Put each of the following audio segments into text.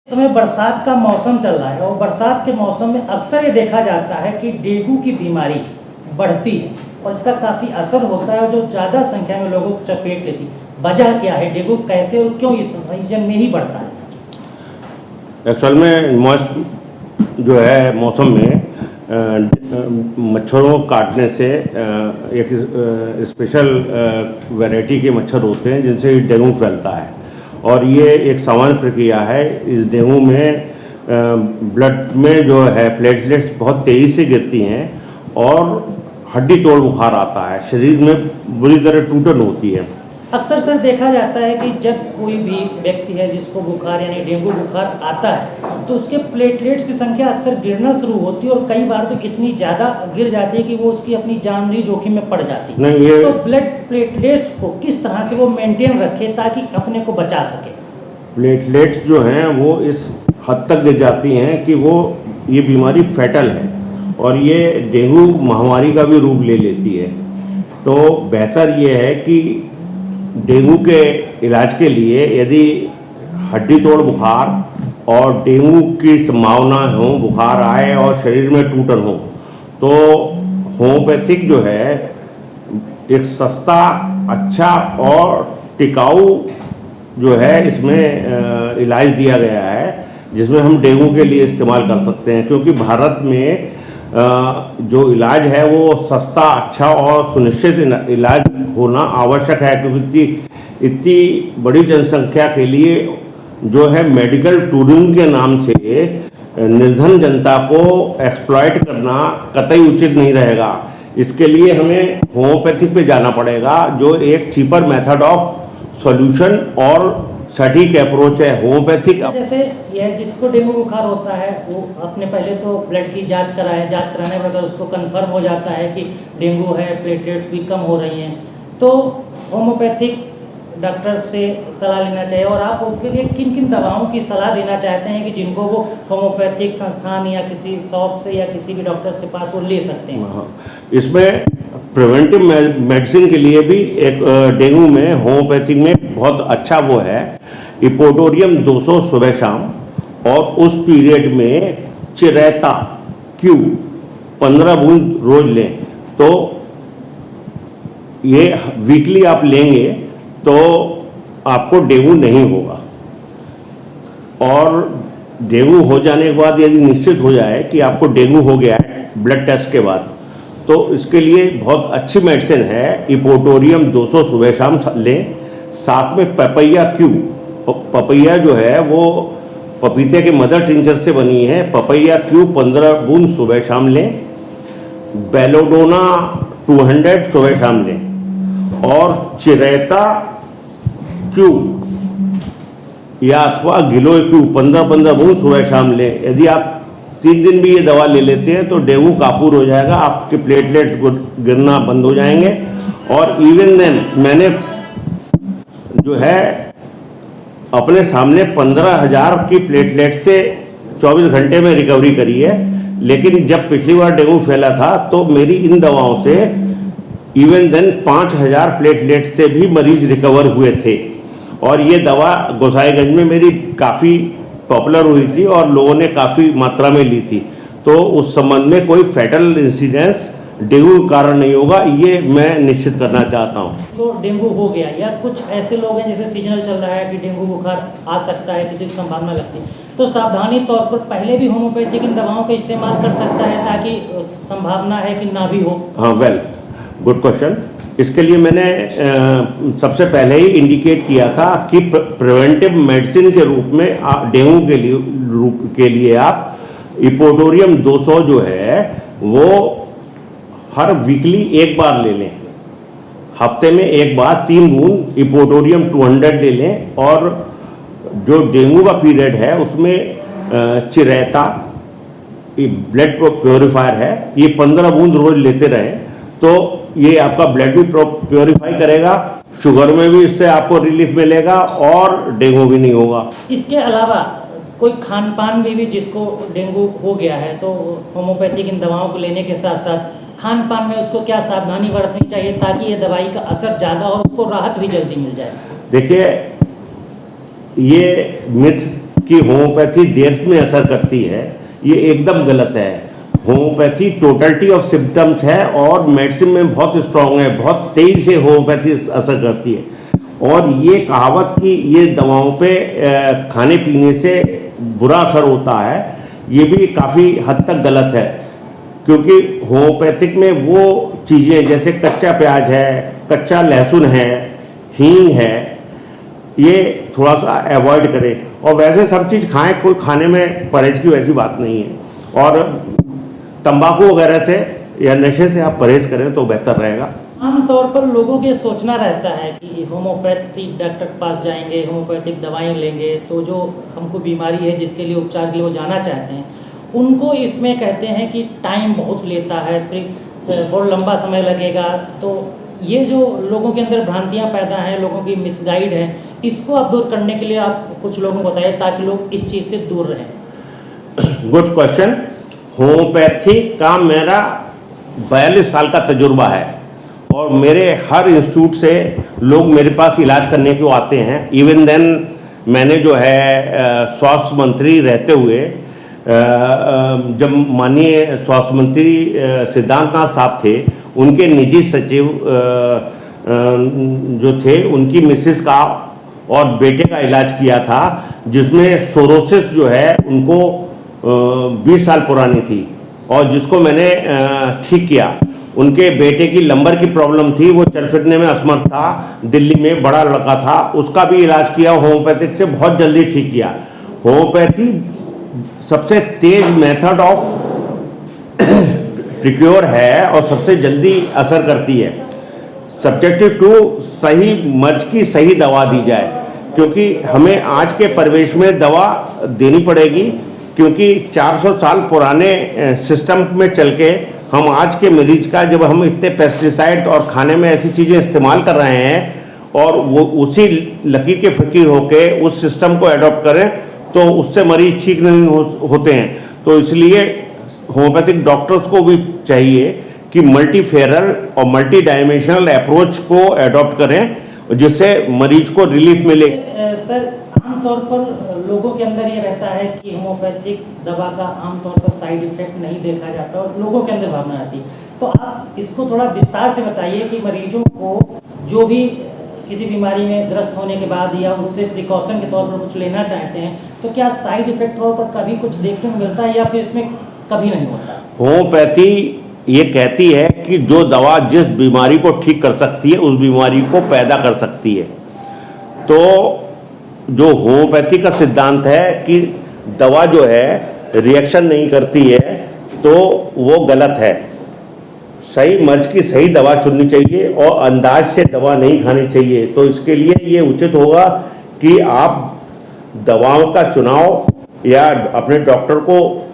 समय बरसात का मौसम चल रहा है और बरसात के मौसम में अक्सर ये देखा जाता है कि डेंगू की बीमारी बढ़ती है और इसका काफ़ी असर होता है और जो ज़्यादा संख्या में लोगों को चपेट लेती है। वजह क्या है, डेंगू कैसे और क्यों इस सीजन में ही बढ़ता है? एक्चुअल में जो है मौसम में मच्छरों को काटने से एक स्पेशल वैरायटी के मच्छर होते हैं जिनसे डेंगू फैलता है और ये एक सामान्य प्रक्रिया है। इस डेंगू में ब्लड में जो है प्लेटलेट्स बहुत तेज़ी से गिरती हैं और हड्डी तोड़ बुखार आता है, शरीर में बुरी तरह टूटन होती है। अक्सर सर देखा जाता है कि जब कोई भी व्यक्ति है जिसको बुखार यानी डेंगू बुखार आता है तो उसके प्लेटलेट्स की संख्या अक्सर गिरना शुरू होती है और कई बार तो इतनी ज़्यादा गिर जाती है कि वो उसकी अपनी जानलेवा जोखिम में पड़ जाती है। नहीं, ये तो ब्लड प्लेटलेट्स को किस तरह से वो मेंटेन रखे ताकि अपने को बचा सके? प्लेटलेट्स जो हैं वो इस हद तक गिर जाती हैं कि वो ये बीमारी फैटल है और ये डेंगू महामारी का भी रूप ले लेती है। तो बेहतर ये है कि डेंगू के इलाज के लिए यदि हड्डी तोड़ बुखार और डेंगू की संभावना हो, बुखार आए और शरीर में टूटन हो, तो होम्योपैथिक जो है एक सस्ता, अच्छा और टिकाऊ जो है इसमें इलाज दिया गया है जिसमें हम डेंगू के लिए इस्तेमाल कर सकते हैं। क्योंकि भारत में जो इलाज है वो सस्ता, अच्छा और सुनिश्चित इलाज होना आवश्यक है, क्योंकि इतनी बड़ी जनसंख्या के लिए जो है मेडिकल टूरिज्म के नाम से निर्धन जनता को एक्सप्लॉइट करना कतई उचित नहीं रहेगा। इसके लिए हमें होम्योपैथिक पे जाना पड़ेगा जो एक चीपर मेथड ऑफ सॉल्यूशन और सटीक अप्रोच है होम्योपैथिक। जैसे यह जिसको डेंगू बुखार होता है वो अपने पहले तो ब्लड की जांच कराए, जांच कराने के बाद उसको कंफर्म हो जाता है कि डेंगू है, प्लेटलेट्स भी कम हो रही हैं, तो होम्योपैथिक डॉक्टर से सलाह लेना चाहिए। और आप उसके लिए किन किन दवाओं की सलाह देना चाहते हैं कि जिनको वो होम्योपैथिक संस्थान या किसी शॉप से या किसी भी डॉक्टर के पास वो ले सकते हैं? इसमें प्रिवेंटिव मेडिसिन के लिए भी एक डेंगू में होम्योपैथिक में बहुत अच्छा वो है इपोटोरियम 200 सुबह शाम, और उस पीरियड में चिरेता क्यू 15 बूंद रोज लें। तो ये वीकली आप लेंगे तो आपको डेंगू नहीं होगा। और डेंगू हो जाने के बाद यदि निश्चित हो जाए कि आपको डेंगू हो गया है ब्लड टेस्ट के बाद, तो इसके लिए बहुत अच्छी मेडिसिन है इपोटोरियम 200 सुबह शाम लें। साथ में पपैया क्यू, पपैया जो है वो पपीते के मदर टिंचर से बनी है, पपैया क्यू 15 बूंद सुबह शाम लें। बेलोडोना 200 सुबह शाम लें और चिरेता क्यू या अथवा गिलो क्यू 15-15 बूंद सुबह शाम लें। यदि आप 3 दिन भी ये दवा ले लेते हैं तो डेंगू काफूर हो जाएगा, आपके प्लेटलेट गिरना बंद हो जाएंगे। और इवन देन मैंने जो है अपने सामने 15,000 की प्लेटलेट से 24 घंटे में रिकवरी करी है। लेकिन जब पिछली बार डेंगू फैला था तो मेरी इन दवाओं से इवन देन 5,000 प्लेटलेट से भी मरीज रिकवर हुए थे। और ये दवा गोसाईगंज में मेरी काफ़ी पॉपुलर हुई थी और लोगों ने काफ़ी मात्रा में ली थी। तो उस संबंध में कोई फैटल इंसिडेंस डेंगू के कारण नहीं होगा, ये मैं निश्चित करना चाहता हूँ। तो डेंगू हो गया या कुछ ऐसे लोग हैं जैसे सीजनल चल रहा है कि डेंगू बुखार आ सकता है, किसी की संभावना लगती है, तो सावधानी तौर पर पहले भी होम्योपैथिक इन दवाओं का इस्तेमाल कर सकता है ताकि संभावना है कि ना भी हो? हाँ, वेल गुड क्वेश्चन। इसके लिए मैंने सबसे पहले ही इंडिकेट किया था कि प्रिवेंटिव मेडिसिन के रूप में डेंगू के लिए आप इपोटोरियम 200 जो है वो हर वीकली एक बार ले लें, हफ्ते में एक बार 3 बूंद इपोटोरियम 200 ले लें। और जो डेंगू का पीरियड है उसमें चिरेता ब्लड प्योरीफायर है, ये 15 बूंद रोज लेते रहें तो ये आपका ब्लड भी प्योरीफाई करेगा, शुगर में भी इससे आपको रिलीफ मिलेगा और डेंगू भी नहीं होगा। इसके अलावा कोई खान पान में भी जिसको डेंगू हो गया है तो होम्योपैथिक इन दवाओं को लेने के साथ साथ खान पान में उसको क्या सावधानी बरतनी चाहिए ताकि ये दवाई का असर ज़्यादा और उसको राहत भी जल्दी मिल जाए? देखिए, ये मिथ कि होम्योपैथी देर में असर करती है, ये एकदम गलत है। होम्योपैथी टोटलिटी ऑफ सिम्टम्स है और मेडिसिन में बहुत स्ट्रांग है, बहुत तेजी से होम्योपैथी असर करती है। और ये कहावत कि ये दवाओं पे खाने पीने से बुरा असर होता है, ये भी काफ़ी हद तक गलत है, क्योंकि होम्योपैथिक में वो चीज़ें जैसे कच्चा प्याज है, कच्चा लहसुन है, हींग है, ये थोड़ा सा अवॉइड करें। और वैसे सब चीज़ खाएं, कोई खाने में परहेज की वैसी बात नहीं है। और तंबाकू वगैरह से या नशे से आप परहेज करें तो बेहतर रहेगा। आमतौर पर लोगों के सोचना रहता है कि होम्योपैथिक डॉक्टर के पास जाएंगे, होम्योपैथिक दवाएं लेंगे तो जो हमको बीमारी है जिसके लिए उपचार के लिए वो जाना चाहते हैं, उनको इसमें कहते हैं कि टाइम बहुत लेता है, बहुत लंबा समय लगेगा। तो ये जो लोगों के अंदर भ्रांतियां पैदा हैं, लोगों की मिसगाइड है, इसको आप दूर करने के लिए आप कुछ लोगों को बताइए ताकि लोग इस चीज़ से दूर रहें। Good question. होम्योपैथी का मेरा 42 साल का तजुर्बा है और मेरे हर इंस्टीट्यूट से लोग मेरे पास इलाज करने को आते हैं। इवन देन मैंने जो है स्वास्थ्य मंत्री रहते हुए, जब माननीय स्वास्थ्य मंत्री सिद्धार्थनाथ साहब थे, उनके निजी सचिव जो थे, उनकी मिसेस का और बेटे का इलाज किया था, जिसमें सोरोसिस जो है उनको 20 साल पुरानी थी और जिसको मैंने ठीक किया। उनके बेटे की लंबर की प्रॉब्लम थी, वो चल फिरने में असमर्थ था, दिल्ली में बड़ा लड़का था, उसका भी इलाज किया, होम्योपैथिक से बहुत जल्दी ठीक किया। होम्योपैथी सबसे तेज मेथड ऑफ प्रिक्योर है और सबसे जल्दी असर करती है, सब्जेक्टिव टू सही मर्ज की सही दवा दी जाए, क्योंकि हमें आज के परिवेश में दवा देनी पड़ेगी, क्योंकि 400 साल पुराने सिस्टम में चल के हम आज के मरीज का, जब हम इतने पेस्टिसाइड और खाने में ऐसी चीज़ें इस्तेमाल कर रहे हैं और वो उसी लकीर के फ़कीर होके उस सिस्टम को एडॉप्ट करें तो उससे मरीज ठीक नहीं होते हैं। तो इसलिए होम्योपैथिक डॉक्टर्स को भी चाहिए कि मल्टीफेरल और मल्टी डायमेंशनल अप्रोच को एडॉप्ट करें, जिससे मरीज को रिलीफ मिले। सर, आमतौर पर लोगों के अंदर ये रहता है कि होम्योपैथिक दवा का आमतौर पर साइड इफेक्ट नहीं देखा जाता और लोगों के अंदर भावना आती है, तो आप इसको थोड़ा विस्तार से बताइए कि मरीजों को जो भी किसी बीमारी में ग्रस्त होने के बाद या उससे प्रिकॉशन के तौर पर कुछ लेना चाहते हैं, तो क्या साइड इफेक्ट तौर पर कभी कुछ देखने को मिलता है या फिर इसमें कभी नहीं होता? होम्योपैथी ये कहती है कि जो दवा जिस बीमारी को ठीक कर सकती है उस बीमारी को पैदा कर सकती है। तो जो होम्योपैथी का सिद्धांत है कि दवा जो है रिएक्शन नहीं करती है, तो वो गलत है। सही मर्ज की सही दवा चुननी चाहिए और अंदाज से दवा नहीं खानी चाहिए। तो इसके लिए ये उचित होगा कि आप दवाओं का चुनाव या अपने डॉक्टर को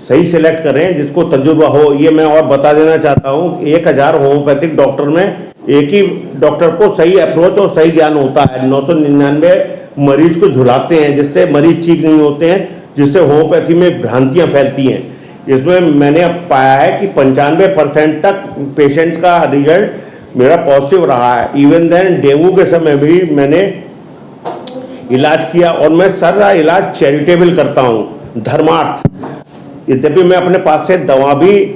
सही सिलेक्ट करें जिसको तजुर्बा हो। ये मैं और बता देना चाहता हूँ, 1000 होम्योपैथिक डॉक्टर में एक ही डॉक्टर को सही अप्रोच और सही ज्ञान होता है। 999 मरीज को झुलाते हैं, जिससे मरीज ठीक नहीं होते हैं, जिससे होम्योपैथी में भ्रांतियाँ फैलती हैं। इसमें मैंने अब पाया है कि 95% तक पेशेंट्स का रिजल्ट मेरा पॉजिटिव रहा है। इवन देन डेंगू के समय भी मैंने इलाज किया और मैं सारा इलाज चैरिटेबल करता हूँ, धर्मार्थ। यद्यपि मैं अपने पास से दवा भी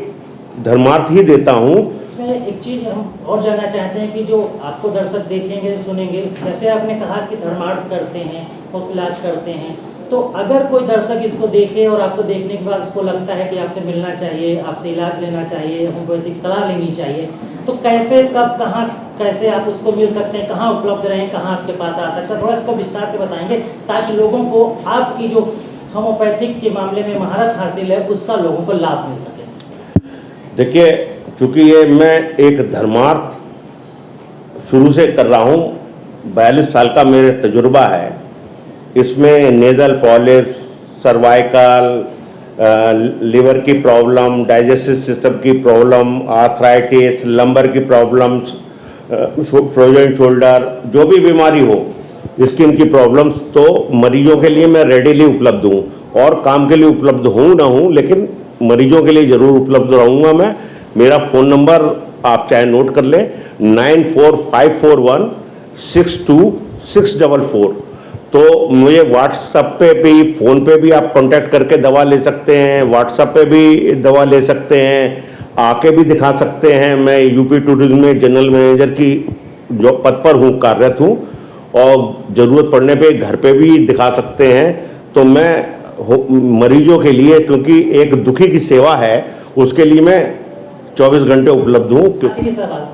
धर्मार्थ ही देता हूँ। इसमें एक चीज़ हम और जानना चाहते हैं कि जो आपको दर्शक देखेंगे सुनेंगे, जैसे आपने कहा कि धर्मार्थ करते हैं और इलाज करते हैं, तो अगर कोई दर्शक इसको देखे और आपको देखने के बाद उसको लगता है कि आपसे मिलना चाहिए, आपसे इलाज लेना चाहिए, होम्योपैथिक सलाह लेनी चाहिए, तो कैसे, कब, कहाँ, कैसे आप उसको मिल सकते हैं, कहाँ उपलब्ध रहें, कहाँ आपके पास आ सकता है, थोड़ा इसको विस्तार से बताएंगे ताकि लोगों को आपकी जो होम्योपैथिक के मामले में महारत हासिल है उसका लोगों को लाभ मिल सके। देखिए, चूँकि ये मैं एक धर्मार्थ शुरू से कर रहा हूँ, 42 साल का मेरे तजुर्बा है। इसमें नेज़ल पॉलिप्स, सर्वाइकल, लिवर की प्रॉब्लम, डाइजेस्टिव सिस्टम की प्रॉब्लम, आर्थराइटिस, लंबर की प्रॉब्लम्स, फ्रोजन शोल्डर, जो भी बीमारी हो, स्किन की प्रॉब्लम्स, तो मरीजों के लिए मैं रेडीली उपलब्ध हूँ और काम के लिए उपलब्ध हूँ ना हूँ, लेकिन मरीजों के लिए ज़रूर उपलब्ध रहूँगा मैं। मेरा फ़ोन नंबर आप चाहे नोट कर लें, 9454162644। तो मुझे व्हाट्सएप पे भी, फ़ोन पे भी आप कांटेक्ट करके दवा ले सकते हैं, व्हाट्सएप पे भी दवा ले सकते हैं, आके भी दिखा सकते हैं। मैं यूपी टूरिज्म में जनरल मैनेजर की जो पद पर हूँ, कार्यरत हूँ, और ज़रूरत पड़ने पे घर पे भी दिखा सकते हैं। तो मैं मरीजों के लिए, क्योंकि एक दुखी की सेवा है, उसके लिए मैं 24 घंटे उपलब्ध हूँ। आखिरी सवाल,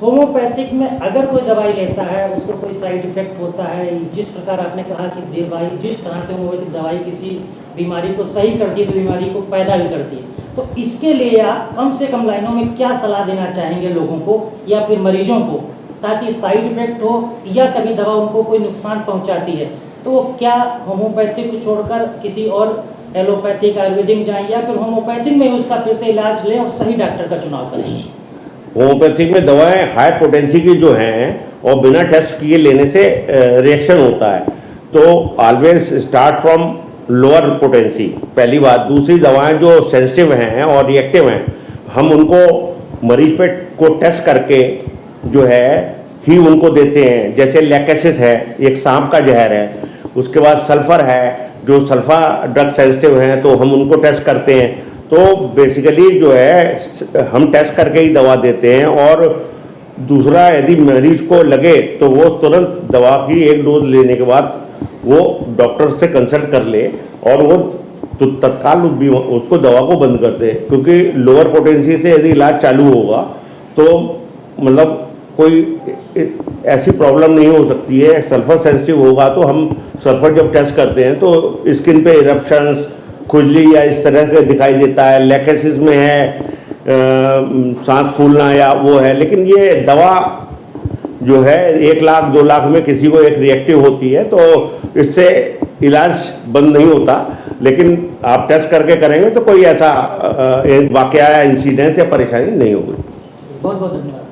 होम्योपैथिक में अगर कोई दवाई लेता है उसको कोई साइड इफेक्ट होता है? जिस प्रकार आपने कहा कि दवाई जिस तरह से होम्योपैथिक दवाई किसी बीमारी को सही करती है तो बीमारी को पैदा भी करती है, तो इसके लिए आप कम से कम लाइनों में क्या सलाह देना चाहेंगे लोगों को या फिर मरीजों को, ताकि साइड इफेक्ट हो या कभी दवा उनको कोई नुकसान पहुंचाती है तो वो क्या होम्योपैथिक को छोड़कर किसी और एलोपैथिक आयुर्वेदिक जाएं या फिर होम्योपैथिक में उसका फिर से इलाज लें और सही डॉक्टर का चुनाव करें? होम्योपैथिक में दवाएं हाई पोटेंसी की जो हैं और बिना टेस्ट किए लेने से रिएक्शन होता है, तो always start from lower potency, पहली बात। दूसरी, दवाएं जो सेंसिटिव हैं और रिएक्टिव हैं, हम उनको मरीज पे को टेस्ट करके जो है ही उनको देते हैं। जैसे लैकेसिस है, एक सांप का जहर है, उसके बाद सल्फर है, जो सल्फा ड्रग सेंसिटिव हैं, तो हम उनको टेस्ट करते हैं। तो बेसिकली जो है हम टेस्ट करके ही दवा देते हैं। और दूसरा, यदि मरीज को लगे तो वो तुरंत दवा की एक डोज लेने के बाद वो डॉक्टर से कंसल्ट कर ले और वो तो तत्काल उसको दवा को बंद कर दे, क्योंकि लोअर पोटेंसी से यदि इलाज चालू होगा तो मतलब कोई ऐसी प्रॉब्लम नहीं हो सकती है। सल्फर सेंसिटिव होगा तो हम सल्फर जब टेस्ट करते हैं तो स्किन पे इरप्शंस, खुजली या इस तरह से दिखाई देता है। लैकेसिस में है सांस फूलना या वो है, लेकिन ये दवा जो है 1 लाख 2 लाख में किसी को एक रिएक्टिव होती है, तो इससे इलाज बंद नहीं होता। लेकिन आप टेस्ट करके करेंगे तो कोई ऐसा वाकया या इंसिडेंस या परेशानी नहीं होगी। बहुत बहुत धन्यवाद।